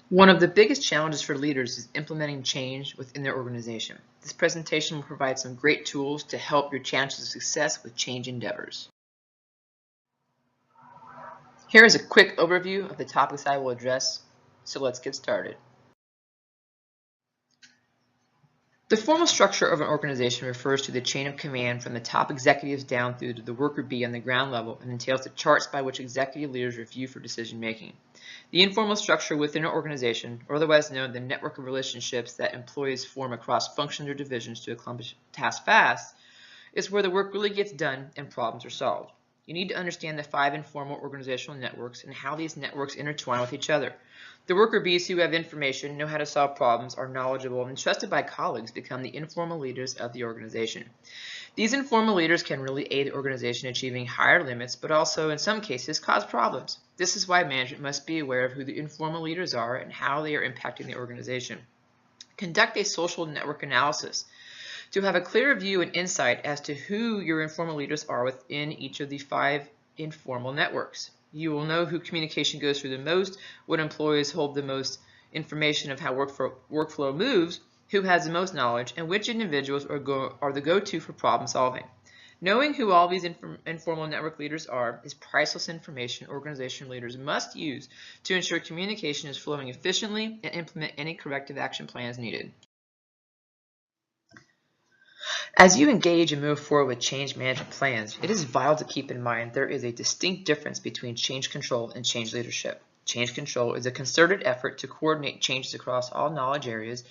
One of the biggest challenges for leaders is implementing change within their organization. This presentation will provide some great tools to help your chances of success with change endeavors. Here is a quick overview of the topics I will address, so let's get started. The formal structure of an organization refers to the chain of command from the top executives down through to the worker bee on the ground level and entails the charts by which executive leaders review for decision making. The informal structure within an organization, or otherwise known as the network of relationships that employees form across functions or divisions to accomplish tasks fast, is where the work really gets done and problems are solved. You need to understand the 5 informal organizational networks and how these networks intertwine with each other. The worker bees who have information, know how to solve problems, are knowledgeable, and trusted by colleagues become the informal leaders of the organization. These informal leaders can really aid the organization achieving higher limits, but also, in some cases, cause problems. This is why management must be aware of who the informal leaders are and how they are impacting the organization. Conduct a social network analysis to have a clearer view and insight as to who your informal leaders are within each of the 5 informal networks. You will know who communication goes through the most, what employees hold the most information of how workflow moves, who has the most knowledge, and which individuals are the go-to for problem solving. Knowing who all these informal network leaders are is priceless information organization leaders must use to ensure communication is flowing efficiently and implement any corrective action plans needed. As you engage and move forward with change management plans, it is vital to keep in mind there is a distinct difference between change control and change leadership. Change control is a concerted effort to coordinate changes across all knowledge areas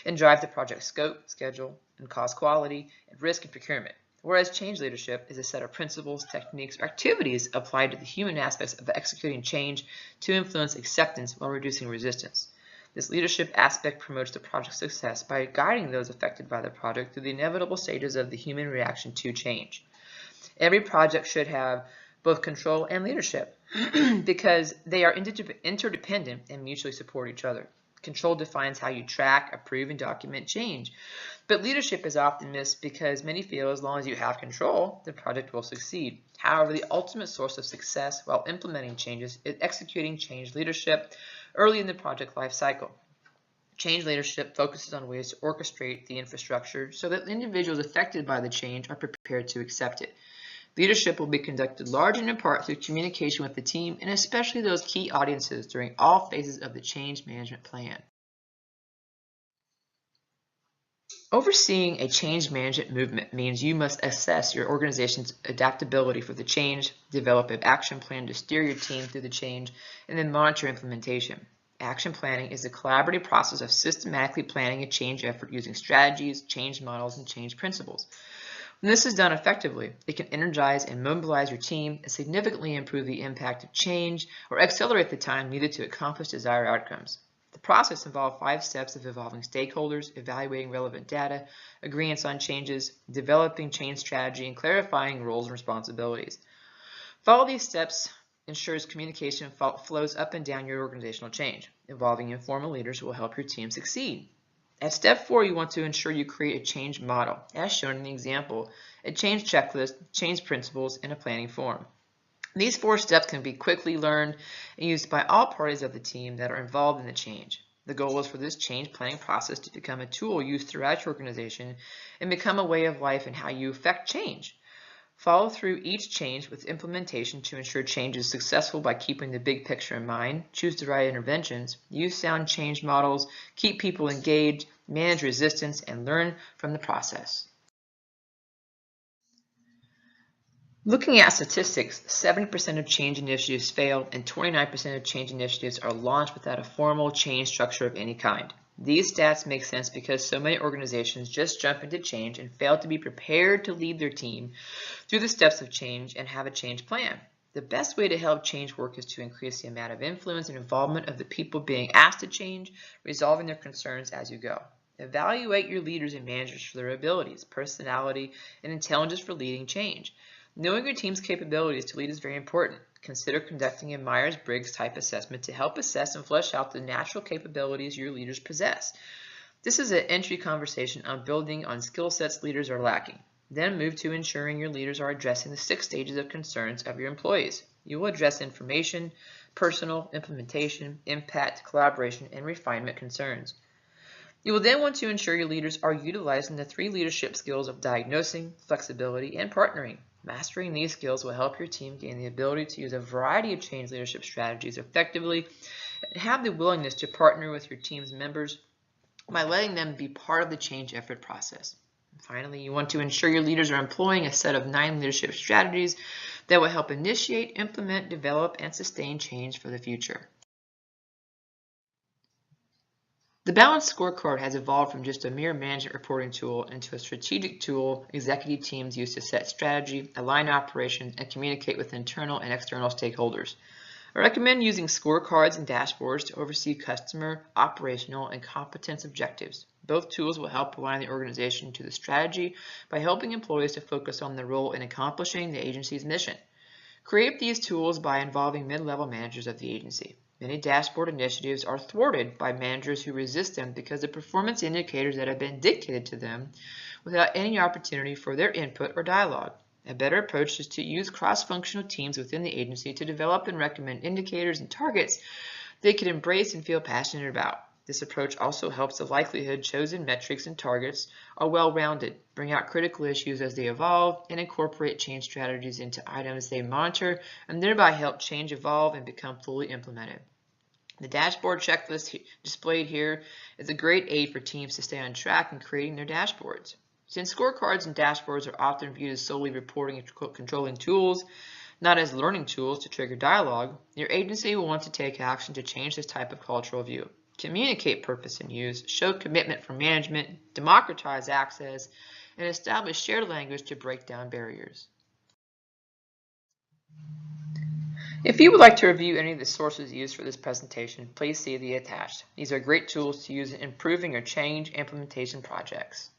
and drive the project scope, schedule, and cost quality, and risk and procurement. Whereas change leadership is a set of principles, techniques, or activities applied to the human aspects of executing change to influence acceptance while reducing resistance. This leadership aspect promotes the project's success by guiding those affected by the project through the inevitable stages of the human reaction to change. Every project should have both control and leadership because they are interdependent and mutually support each other. Control defines how you track, approve, and document change. But leadership is often missed because many feel as long as you have control, the project will succeed. However, the ultimate source of success while implementing changes is executing change leadership early in the project life cycle. Change leadership focuses on ways to orchestrate the infrastructure so that individuals affected by the change are prepared to accept it. Leadership will be conducted large and in part through communication with the team and especially those key audiences during all phases of the change management plan. Overseeing a change management movement means you must assess your organization's adaptability for the change, develop an action plan to steer your team through the change, and then monitor implementation. Action planning is a collaborative process of systematically planning a change effort using strategies, change models, and change principles. When this is done effectively, it can energize and mobilize your team and significantly improve the impact of change or accelerate the time needed to accomplish desired outcomes. The process involves 5 steps of involving stakeholders, evaluating relevant data, agreeing on changes, developing change strategy, and clarifying roles and responsibilities. Follow these steps ensures communication flows up and down your organizational change. Involving informal leaders will help your team succeed. At step 4, you want to ensure you create a change model, as shown in the example, a change checklist, change principles, and a planning form. These 4 steps can be quickly learned and used by all parties of the team that are involved in the change. The goal is for this change planning process to become a tool used throughout your organization and become a way of life in how you affect change. Follow through each change with implementation to ensure change is successful by keeping the big picture in mind, choose the right interventions, use sound change models, keep people engaged, manage resistance, and learn from the process. Looking at statistics, 70% of change initiatives fail and 29% of change initiatives are launched without a formal change structure of any kind. These stats make sense because so many organizations just jump into change and fail to be prepared to lead their team through the steps of change and have a change plan. The best way to help change work is to increase the amount of influence and involvement of the people being asked to change, resolving their concerns as you go. Evaluate your leaders and managers for their abilities, personality, and intelligence for leading change. Knowing your team's capabilities to lead is very important. Consider conducting a Myers-Briggs type assessment to help assess and flesh out the natural capabilities your leaders possess. This is an entry conversation on building on skill sets leaders are lacking. Then move to ensuring your leaders are addressing the 6 stages of concerns of your employees. You will address information, personal, implementation, impact, collaboration, and refinement concerns. You will then want to ensure your leaders are utilizing the 3 leadership skills of diagnosing, flexibility, and partnering. Mastering these skills will help your team gain the ability to use a variety of change leadership strategies effectively and have the willingness to partner with your team's members by letting them be part of the change effort process. Finally, you want to ensure your leaders are employing a set of 9 leadership strategies that will help initiate, implement, develop, and sustain change for the future. The balanced scorecard has evolved from just a mere management reporting tool into a strategic tool executive teams use to set strategy, align operations, and communicate with internal and external stakeholders. I recommend using scorecards and dashboards to oversee customer, operational, and competence objectives. Both tools will help align the organization to the strategy by helping employees to focus on their role in accomplishing the agency's mission. Create these tools by involving mid-level managers of the agency. Many dashboard initiatives are thwarted by managers who resist them because of performance indicators that have been dictated to them without any opportunity for their input or dialogue. A better approach is to use cross-functional teams within the agency to develop and recommend indicators and targets they can embrace and feel passionate about. This approach also helps the likelihood chosen metrics and targets are well-rounded, bring out critical issues as they evolve, and incorporate change strategies into items they monitor, and thereby help change evolve and become fully implemented. The dashboard checklist displayed here is a great aid for teams to stay on track in creating their dashboards. Since scorecards and dashboards are often viewed as solely reporting and controlling tools, not as learning tools to trigger dialogue, your agency will want to take action to change this type of cultural view. Communicate purpose and use, show commitment for management, democratize access, and establish shared language to break down barriers. If you would like to review any of the sources used for this presentation, please see the attached. These are great tools to use in improving your change implementation projects.